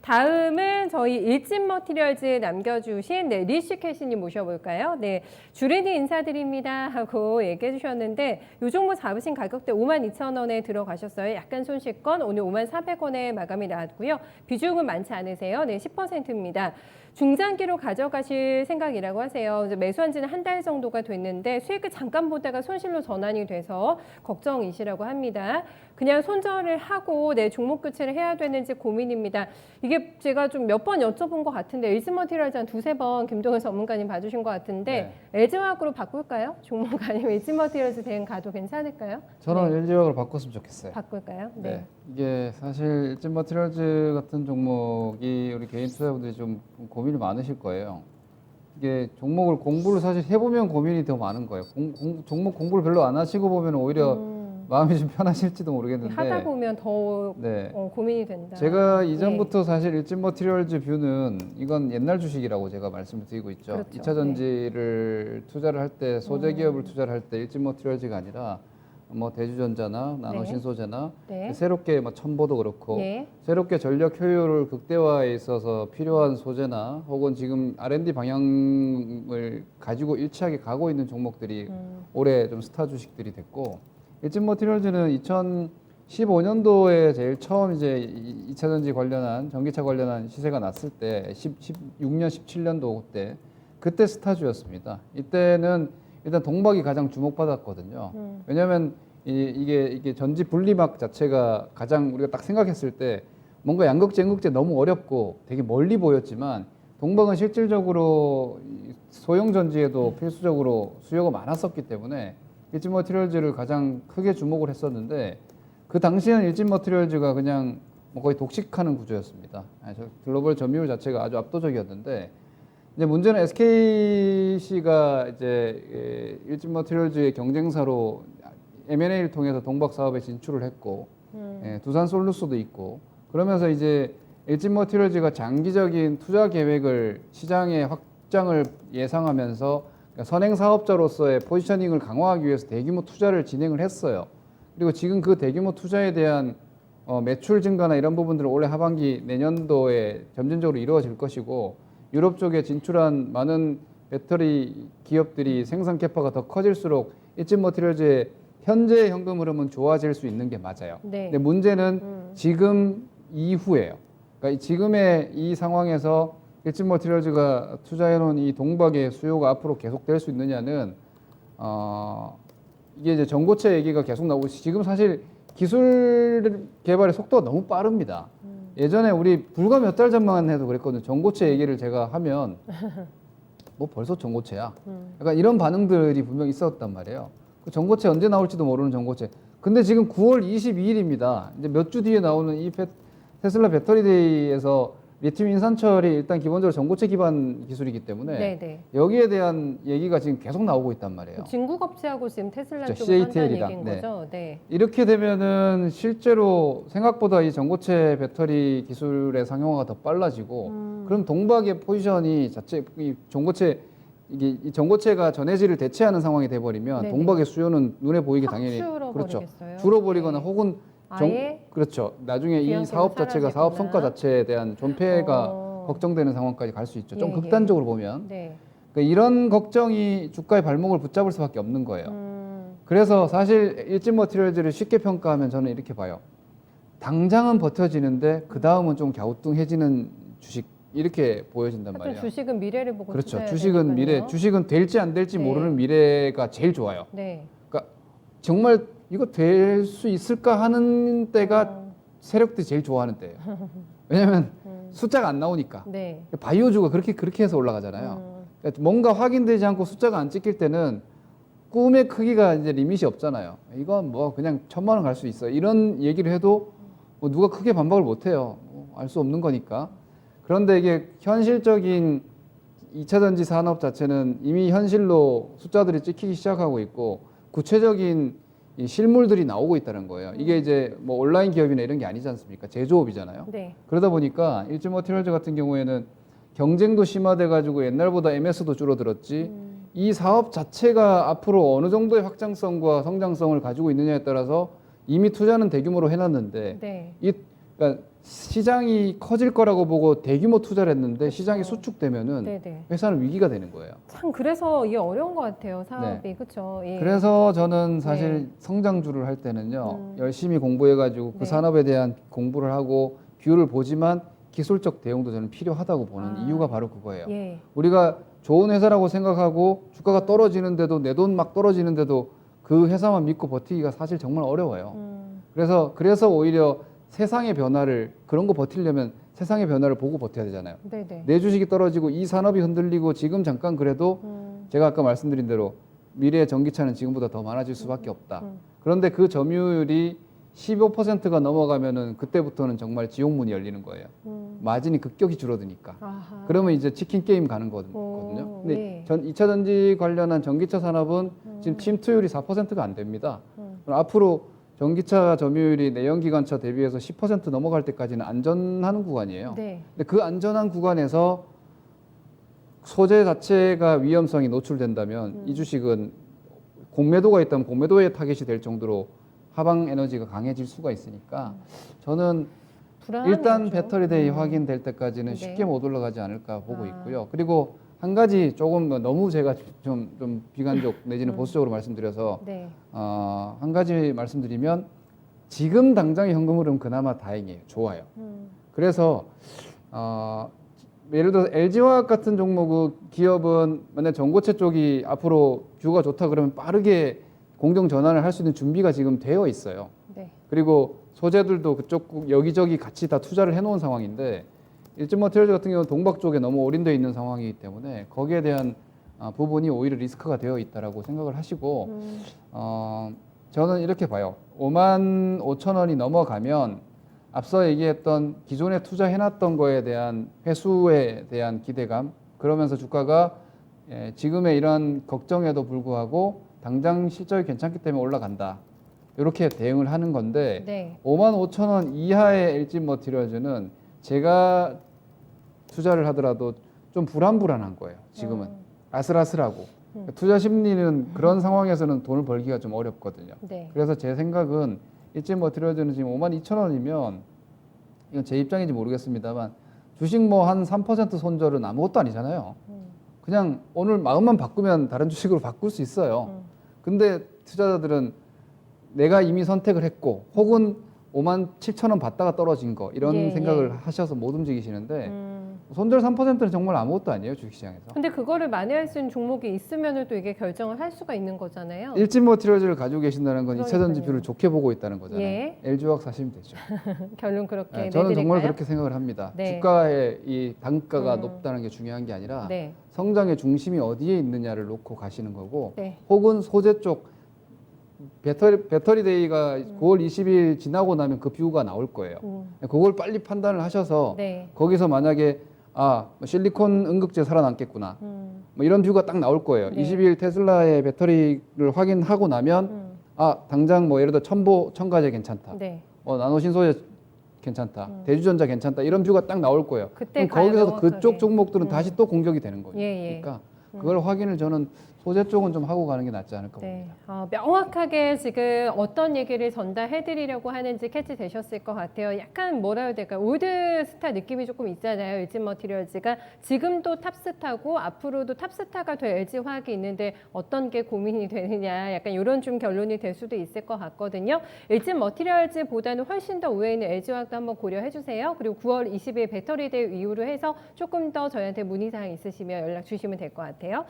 다음은 저희 일진 머티리얼즈에 남겨주신 리시캐시님 모셔볼까요? 네, 주린이 인사드립니다 하고 얘기해 주셨는데 요 종목 잡으신 가격대 52,000원에 들어가셨어요. 약간 손실건 오늘 54,400원에 마감이 나왔고요. 비중은 많지 않으세요. 네, 10%입니다. 중장기로 가져가실 생각이라고 하세요. 이제 매수한 지는 한 달 정도가 됐는데 수익을 잠깐 보다가 손실로 전환이 돼서 걱정이시라고 합니다. 그냥 손절을 하고 종목 교체를 해야 되는지 고민입니다. 이게 제가 좀 몇 번 여쭤본 것 같은데 일진머티리얼즈 한 두세 번 김동현 전문가님 봐주신 것 같은데 LG화학으로 바꿀까요? 종목 아니면 일진머티리얼즈 대응 가도 괜찮을까요? 저는 LG화학으로 바꿨으면 좋겠어요. 바꿀까요? 네. 이게 사실 일진머티리얼즈 같은 종목이 우리 개인 투자자분들이 좀 고민이 많으실 거예요. 이게 종목을 공부를 사실 해보면 고민이 더 많은 거예요. 종목 공부를 별로 안 하시고 보면 오히려 마음이 좀 편하실지도 모르겠는데 하다 보면 더 고민이 된다. 제가 이전부터 사실 일진머티리얼즈 뷰는 이건 옛날 주식이라고 제가 말씀을 드리고 있죠. 그렇죠. 2차 전지를 투자를 할 때 소재 기업을 투자를 할 때 일진머티리얼즈가 아니라 뭐 대주전자나 나노신소재나 새롭게 뭐 첨보도 그렇고 새롭게 전력 효율을 극대화에 있어서 필요한 소재나 혹은 지금 R&D 방향을 가지고 일치하게 가고 있는 종목들이 올해 좀 스타 주식들이 됐고 일진머티리얼즈는 2015년도에 제일 처음 이제 2차 전지 관련한 전기차 관련한 시세가 났을 때 16년 17년도 그때 스타주였습니다. 이때는 일단 동박이 가장 주목받았거든요. 왜냐하면 이게 전지 분리막 자체가 가장 우리가 딱 생각했을 때 뭔가 양극재, 음극재 너무 어렵고 되게 멀리 보였지만 동박은 실질적으로 소형 전지에도 필수적으로 수요가 많았었기 때문에 일진머티리얼즈를 가장 크게 주목을 했었는데 그 당시에는 일진머티리얼즈가 그냥 뭐 거의 독식하는 구조였습니다. 글로벌 점유율 자체가 아주 압도적이었는데 이제 문제는 SKC가 이제 일진머티리얼즈의 경쟁사로 M&A를 통해서 동박 사업에 진출을 했고 두산솔루스도 있고 그러면서 이제 일진머티리얼즈가 장기적인 투자 계획을 시장의 확장을 예상하면서 선행 사업자로서의 포지셔닝을 강화하기 위해서 대규모 투자를 진행을 했어요. 그리고 지금 그 대규모 투자에 대한 매출 증가나 이런 부분들은 올해 하반기 내년도에 점진적으로 이루어질 것이고 유럽 쪽에 진출한 많은 배터리 기업들이 생산 캐파가 더 커질수록 일진머티리얼즈의 현재 현금 흐름은 좋아질 수 있는 게 맞아요. 근데 문제는 지금 이후예요. 그러니까 지금의 이 상황에서 일진머티리얼즈가 투자해놓은 이 동박의 수요가 앞으로 계속될 수 있느냐는 이게 이제 전고체 얘기가 계속 나오고 지금 사실 기술 개발의 속도가 너무 빠릅니다. 예전에 우리 불과 몇 달 전만 해도 그랬거든요. 전고체 얘기를 제가 하면 뭐 벌써 전고체야. 약간 이런 반응들이 분명 있었단 말이에요. 그 전고체 언제 나올지도 모르는 전고체. 근데 지금 9월 22일입니다. 이제 몇 주 뒤에 나오는 이 테슬라 배터리데이에서 리튬 인산철이 일단 기본적으로 전고체 기반 기술이기 때문에 여기에 대한 얘기가 지금 계속 나오고 있단 말이에요. 중국 업체하고 지금 테슬라 쪽을 CATL이랑 한다는 얘기인 거죠? 이렇게 되면은 실제로 생각보다 이 전고체 배터리 기술의 상용화가 더 빨라지고 그럼 동박의 포지션이 자체 이 전고체가 전해질을 대체하는 상황이 돼 버리면 동박의 수요는 눈에 보이게 당연히 줄어버리거나 혹은 그렇죠. 나중에 이 사업 자체가 사업 성과 자체에 대한 존폐가 걱정되는 상황까지 갈 수 있죠. 좀 극단적으로 보면. 그러니까 이런 걱정이 주가의 발목을 붙잡을 수밖에 없는 거예요. 그래서 사실 일진머티리얼즈를 쉽게 평가하면 저는 이렇게 봐요. 당장은 버텨지는데 그 다음은 좀 갸우뚱해지는 주식 이렇게 보여진단 말이에요. 주식은 미래를 보고 그렇죠. 주식은 미래, 주식은 될지 안 될지 모르는 미래가 제일 좋아요. 그러니까 정말 이거 될 수 있을까 하는 때가 세력들이 제일 좋아하는 때예요. 왜냐하면 숫자가 안 나오니까. 바이오주가 그렇게 해서 올라가잖아요. 그러니까 뭔가 확인되지 않고 숫자가 안 찍힐 때는 꿈의 크기가 이제 리밋이 없잖아요. 이건 뭐 그냥 1,000만 원 갈 수 있어. 이런 얘기를 해도 뭐 누가 크게 반박을 못 해요. 알 수 없는 거니까. 그런데 이게 현실적인 2차 전지 산업 자체는 이미 현실로 숫자들이 찍히기 시작하고 있고 구체적인 이 실물들이 나오고 있다는 거예요. 이게 이제 뭐 온라인 기업이나 이런 게 아니지 않습니까? 제조업이잖아요. 그러다 보니까 일진머티리얼즈 같은 경우에는 경쟁도 심화돼 가지고 옛날보다 MS도 줄어들었지 이 사업 자체가 앞으로 어느 정도의 확장성과 성장성을 가지고 있느냐에 따라서 이미 투자는 대규모로 해놨는데 그러니까 시장이 커질 거라고 보고 대규모 투자를 했는데 그렇죠. 시장이 수축되면은 네네. 회사는 위기가 되는 거예요. 참 그래서 이게 어려운 것 같아요, 사업이. 네. 그렇죠. 예. 그래서 저는 사실 네. 성장주를 할 때는요, 열심히 공부해가지고 그 네. 산업에 대한 공부를 하고 기후를 보지만 기술적 대응도 저는 필요하다고 보는 이유가 바로 그거예요. 예. 우리가 좋은 회사라고 생각하고 주가가 떨어지는데도 내 돈 막 떨어지는데도 그 회사만 믿고 버티기가 사실 정말 어려워요. 그래서 오히려 세상의 변화를 그런 거 버티려면 세상의 변화를 보고 버텨야 되잖아요. 네네. 내 주식이 떨어지고 이 산업이 흔들리고 지금 잠깐 그래도 제가 아까 말씀드린 대로 미래의 전기차는 지금보다 더 많아질 수밖에 없다. 그런데 그 점유율이 15%가 넘어가면은 그때부터는 정말 지옥문이 열리는 거예요. 마진이 급격히 줄어드니까. 아하. 그러면 이제 치킨 게임 가는 거거든요. 근데 2차 전지 관련한 전기차 산업은 지금 침투율이 4%가 안 됩니다. 그럼 앞으로 전기차 점유율이 내연기관차 대비해서 10% 넘어갈 때까지는 안전한 구간이에요. 네. 근데 그 안전한 구간에서 소재 자체가 위험성이 노출된다면 이 주식은 공매도가 있다면 공매도의 타겟이 될 정도로 하방 에너지가 강해질 수가 있으니까 저는 일단 배터리데이 확인될 때까지는 네. 쉽게 못 올라가지 않을까 보고 있고요. 그리고 한 가지 조금 너무 제가 좀 비관적 내지는 보수적으로 말씀드려서 네. 한 가지 말씀드리면 지금 당장의 현금 흐름 그나마 다행이에요. 좋아요. 그래서 예를 들어서 LG화학 같은 종목 기업은 만약 전고체 쪽이 앞으로 뷰가 좋다 그러면 빠르게 공정 전환을 할 수 있는 준비가 지금 되어 있어요. 네. 그리고 소재들도 그쪽 여기저기 같이 다 투자를 해놓은 상황인데 일진머티리얼즈 같은 경우는 동박 쪽에 너무 올인되어 있는 상황이기 때문에 거기에 대한 부분이 오히려 리스크가 되어 있다라고 생각을 하시고 저는 이렇게 봐요. 5만 5천 원이 넘어가면 앞서 얘기했던 기존에 투자해놨던 거에 대한 회수에 대한 기대감 그러면서 주가가 지금의 이러한 걱정에도 불구하고 당장 실적이 괜찮기 때문에 올라간다. 이렇게 대응을 하는 건데 네. 5만 5천 원 이하의 LG머티리얼즈는 제가 투자를 하더라도 좀 불안한 거예요. 지금은 아슬아슬하고 투자 심리는 그런 상황에서는 돈을 벌기가 좀 어렵거든요. 네. 그래서 제 생각은 일진머티리얼즈는 지금 5만 2천 원이면 이건 제 입장인지 모르겠습니다만 주식 뭐 한 3% 손절은 아무것도 아니잖아요. 그냥 오늘 마음만 바꾸면 다른 주식으로 바꿀 수 있어요. 근데 투자자들은 내가 이미 선택을 했고 혹은 5만 7천 원 받다가 떨어진 거 이런 생각을 하셔서 못 움직이시는데 손절 3%는 정말 아무것도 아니에요 주식시장에서. 근데 그거를 만회할 수 있는 종목이 있으면 또 이게 결정을 할 수가 있는 거잖아요. 일진머티리얼즈를 가지고 계신다는 건 2차 그러니까요. 전지표를 좋게 보고 있다는 거잖아요. 예. LG화학 사시면 되죠. 결론 그렇게 네, 내드릴까요? 저는 정말 그렇게 생각을 합니다. 네. 주가의 이 단가가 높다는 게 중요한 게 아니라 네. 성장의 중심이 어디에 있느냐를 놓고 가시는 거고 네. 혹은 소재 쪽 배터리 데이가 9월 20일 지나고 나면 그 뷰가 나올 거예요. 그걸 빨리 판단을 하셔서 네. 거기서 만약에 뭐 실리콘 응급제 살아남겠구나. 뭐 이런 뷰가 딱 나올 거예요. 네. 20일 테슬라의 배터리를 확인하고 나면 당장 뭐 예를 들어 첨가제 괜찮다. 네. 나노 신소재 괜찮다. 대주전자 괜찮다. 이런 뷰가 딱 나올 거예요. 그때 그럼 거기서 명확하게. 그쪽 종목들은 다시 또 공격이 되는 거예요. 예. 그러니까 그걸 확인을 저는 소재 쪽은 좀 하고 가는 게 낫지 않을까 네. 봅니다. 명확하게 지금 어떤 얘기를 전달해 드리려고 하는지 캐치 되셨을 것 같아요. 약간 뭐라 해야 될까요? 올드스타 느낌이 조금 있잖아요. 일진머티리얼즈가 지금도 탑스타고 앞으로도 탑스타가 될 LG화학이 있는데 어떤 게 고민이 되느냐 약간 이런 좀 결론이 될 수도 있을 것 같거든요. 일진머티리얼즈보다는 훨씬 더 우위에 있는 LG화학도 한번 고려해 주세요. 그리고 9월 20일 배터리데이 이후로 해서 조금 더 저희한테 문의사항 있으시면 연락 주시면 될 것 같아요.